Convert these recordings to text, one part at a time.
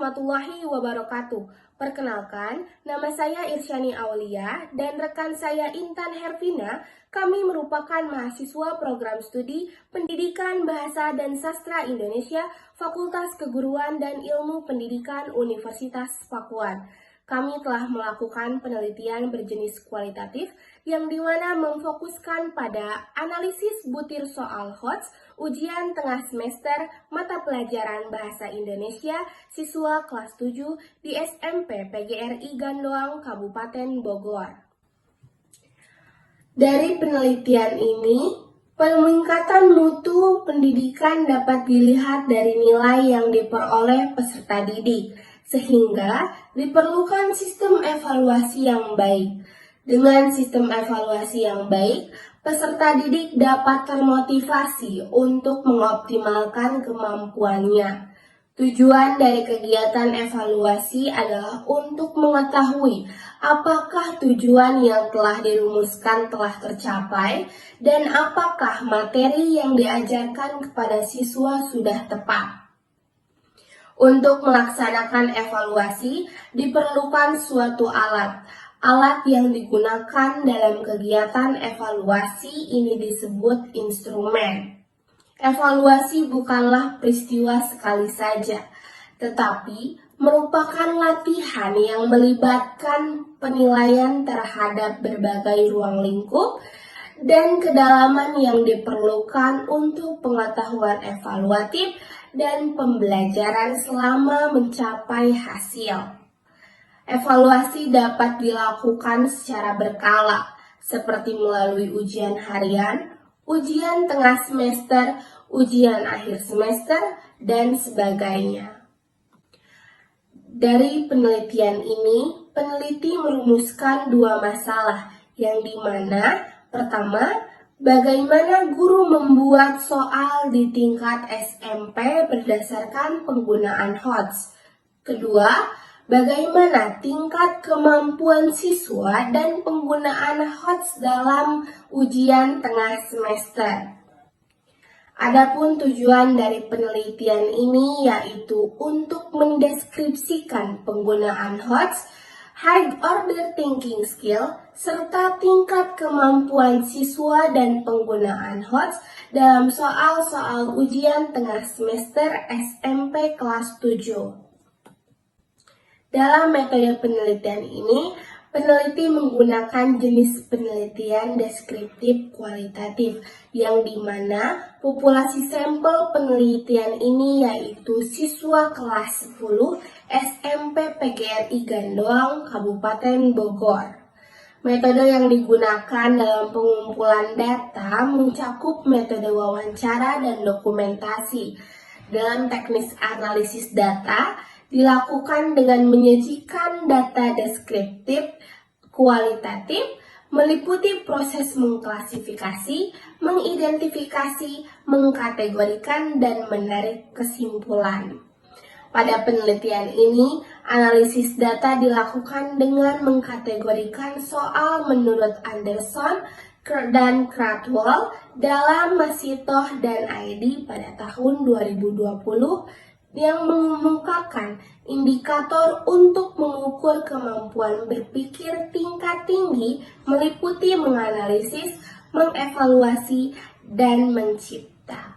warahmatullahi wabarakatuh. Perkenalkan, nama saya Irsyani Aulia dan rekan saya Intan Hervina. Kami merupakan mahasiswa program studi Pendidikan Bahasa dan Sastra Indonesia, Fakultas Keguruan dan Ilmu Pendidikan Universitas Pakuan. Kami telah melakukan penelitian berjenis kualitatif yang dimana memfokuskan pada analisis butir soal HOTS, ujian tengah semester mata pelajaran Bahasa Indonesia siswa kelas 7 di SMP PGRI Gandoang, Kabupaten Bogor. Dari penelitian ini, peningkatan mutu pendidikan dapat dilihat dari nilai yang diperoleh peserta didik, sehingga diperlukan sistem evaluasi yang baik. Dengan sistem evaluasi yang baik, peserta didik dapat termotivasi untuk mengoptimalkan kemampuannya. Tujuan dari kegiatan evaluasi adalah untuk mengetahui apakah tujuan yang telah dirumuskan telah tercapai dan apakah materi yang diajarkan kepada siswa sudah tepat. Untuk melaksanakan evaluasi, diperlukan suatu alat. Alat yang digunakan dalam kegiatan evaluasi ini disebut instrumen. Evaluasi bukanlah peristiwa sekali saja, tetapi merupakan latihan yang melibatkan penilaian terhadap berbagai ruang lingkup dan kedalaman yang diperlukan untuk pengetahuan evaluatif dan pembelajaran selama mencapai hasil. Evaluasi dapat dilakukan secara berkala, seperti melalui ujian harian, ujian tengah semester, ujian akhir semester, dan sebagainya. Dari penelitian ini, peneliti merumuskan dua masalah, yang dimana pertama, bagaimana guru membuat soal di tingkat SMP berdasarkan penggunaan HOTS. Kedua, bagaimana tingkat kemampuan siswa dan penggunaan HOTS dalam ujian tengah semester. Adapun tujuan dari penelitian ini yaitu untuk mendeskripsikan penggunaan HOTS, High Order Thinking Skill, serta tingkat kemampuan siswa dan penggunaan HOTS dalam soal-soal ujian tengah semester SMP kelas 7. Dalam metode penelitian ini, peneliti menggunakan jenis penelitian deskriptif kualitatif, yang dimana populasi sampel penelitian ini yaitu siswa kelas 10 SMP PGRI Gandoang, Kabupaten Bogor. Metode yang digunakan dalam pengumpulan data mencakup metode wawancara dan dokumentasi. Dalam teknis analisis data, dilakukan dengan menyajikan data deskriptif kualitatif, meliputi proses mengklasifikasi, mengidentifikasi, mengkategorikan, dan menarik kesimpulan. Pada penelitian ini, analisis data dilakukan dengan mengkategorikan soal menurut Anderson dan Cradwell dalam Masitoh dan ID pada tahun 2020 yang mengemukakan indikator untuk mengukur kemampuan berpikir tingkat tinggi meliputi menganalisis, mengevaluasi, dan mencipta.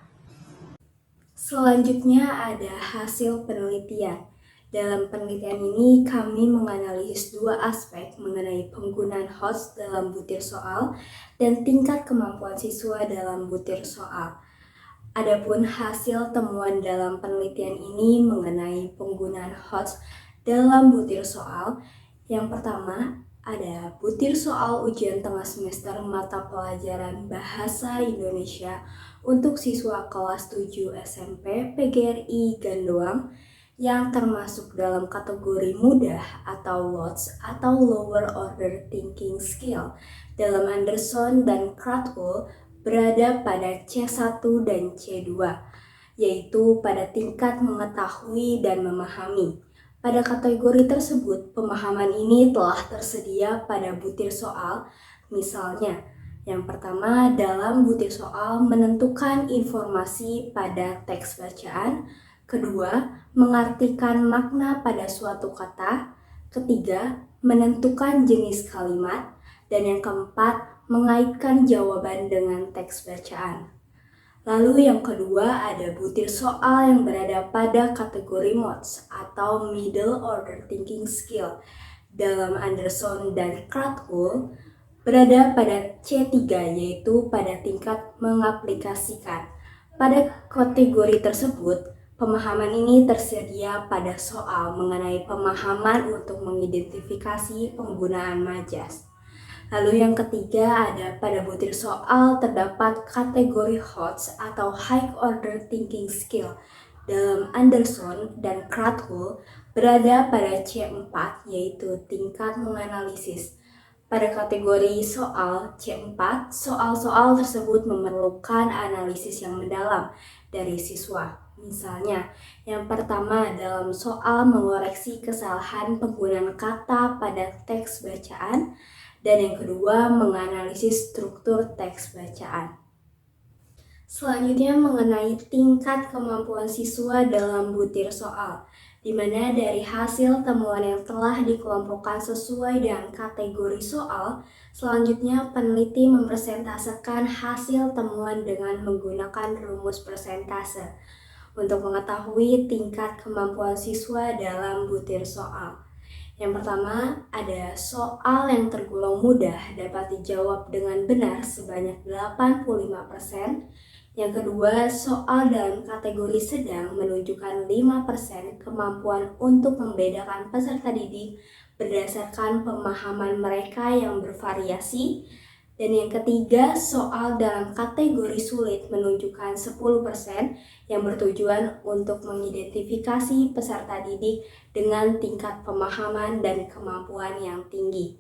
Selanjutnya ada hasil penelitian. Dalam penelitian ini kami menganalisis dua aspek mengenai penggunaan HOTS dalam butir soal dan tingkat kemampuan siswa dalam butir soal. Adapun hasil temuan dalam penelitian ini mengenai penggunaan HOTS dalam butir soal, yang pertama ada butir soal ujian tengah semester mata pelajaran Bahasa Indonesia untuk siswa kelas 7 SMP PGRI Gandoang yang termasuk dalam kategori mudah atau LOTS atau Lower Order Thinking Skill dalam Anderson dan Cradwell berada pada C1 dan C2, yaitu pada tingkat mengetahui dan memahami. Pada kategori tersebut, pemahaman ini telah tersedia pada butir soal, misalnya, yang pertama dalam butir soal menentukan informasi pada teks bacaan, Kedua, mengartikan makna pada suatu kata. Ketiga, menentukan jenis kalimat. Dan yang keempat, mengaitkan jawaban dengan teks bacaan. Lalu yang kedua ada butir soal yang berada pada kategori MOTS atau Middle Order Thinking Skill. Dalam Anderson dan Krathwohl berada pada C3 yaitu pada tingkat mengaplikasikan. Pada kategori tersebut, pemahaman ini tersedia pada soal mengenai pemahaman untuk mengidentifikasi penggunaan majas. Lalu yang ketiga ada pada butir soal terdapat kategori HOTS atau High Order Thinking Skill. Dalam Anderson dan Krathwohl berada pada C4 yaitu tingkat menganalisis. Pada kategori soal C4, soal-soal tersebut memerlukan analisis yang mendalam dari siswa. Misalnya, yang pertama dalam soal mengoreksi kesalahan penggunaan kata pada teks bacaan, dan yang kedua menganalisis struktur teks bacaan. Selanjutnya mengenai tingkat kemampuan siswa dalam butir soal, di mana dari hasil temuan yang telah dikelompokkan sesuai dengan kategori soal, selanjutnya peneliti mempresentasekan hasil temuan dengan menggunakan rumus persentase untuk mengetahui tingkat kemampuan siswa dalam butir soal. Yang pertama, ada soal yang tergolong mudah dapat dijawab dengan benar sebanyak 85%. Yang kedua, soal dalam kategori sedang menunjukkan 5% kemampuan untuk membedakan peserta didik berdasarkan pemahaman mereka yang bervariasi. Dan yang ketiga, soal dalam kategori sulit menunjukkan 10% yang bertujuan untuk mengidentifikasi peserta didik dengan tingkat pemahaman dan kemampuan yang tinggi.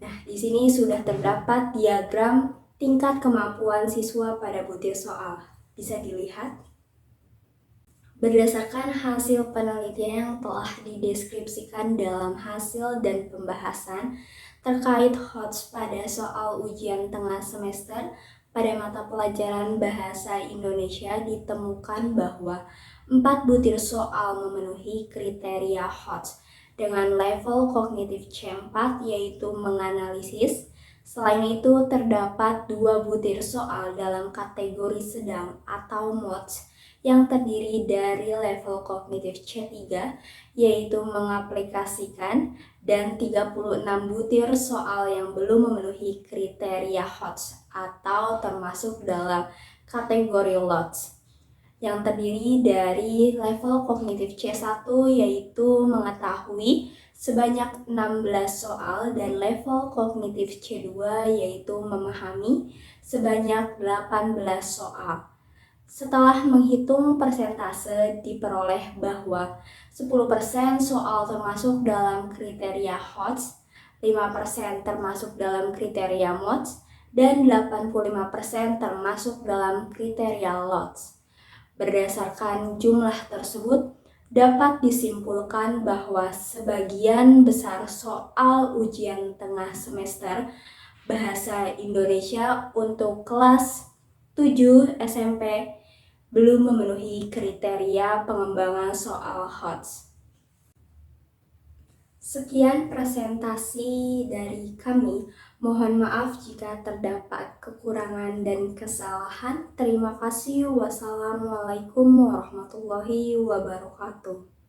Nah, di sini sudah terdapat diagram tingkat kemampuan siswa pada butir soal. Bisa dilihat. Berdasarkan hasil penelitian yang telah dideskripsikan dalam hasil dan pembahasan terkait HOTS pada soal ujian tengah semester pada mata pelajaran Bahasa Indonesia ditemukan bahwa 4 butir soal memenuhi kriteria HOTS dengan level kognitif C4 yaitu menganalisis. Selain itu terdapat 2 butir soal dalam kategori sedang atau MODS yang terdiri dari level kognitif C3 yaitu mengaplikasikan dan 36 butir soal yang belum memenuhi kriteria HOTS atau termasuk dalam kategori LOTS yang terdiri dari level kognitif C1 yaitu mengetahui sebanyak 16 soal dan level kognitif C2 yaitu memahami sebanyak 18 soal. Setelah menghitung persentase diperoleh bahwa 10% soal termasuk dalam kriteria HOTS, 5% termasuk dalam kriteria MODS, dan 85% termasuk dalam kriteria LOTS. Berdasarkan jumlah tersebut, dapat disimpulkan bahwa sebagian besar soal ujian tengah semester Bahasa Indonesia untuk kelas 7 SMP belum memenuhi kriteria pengembangan soal HOTS. Sekian presentasi dari kami. Mohon maaf jika terdapat kekurangan dan kesalahan. Terima kasih. Wassalamualaikum warahmatullahi wabarakatuh.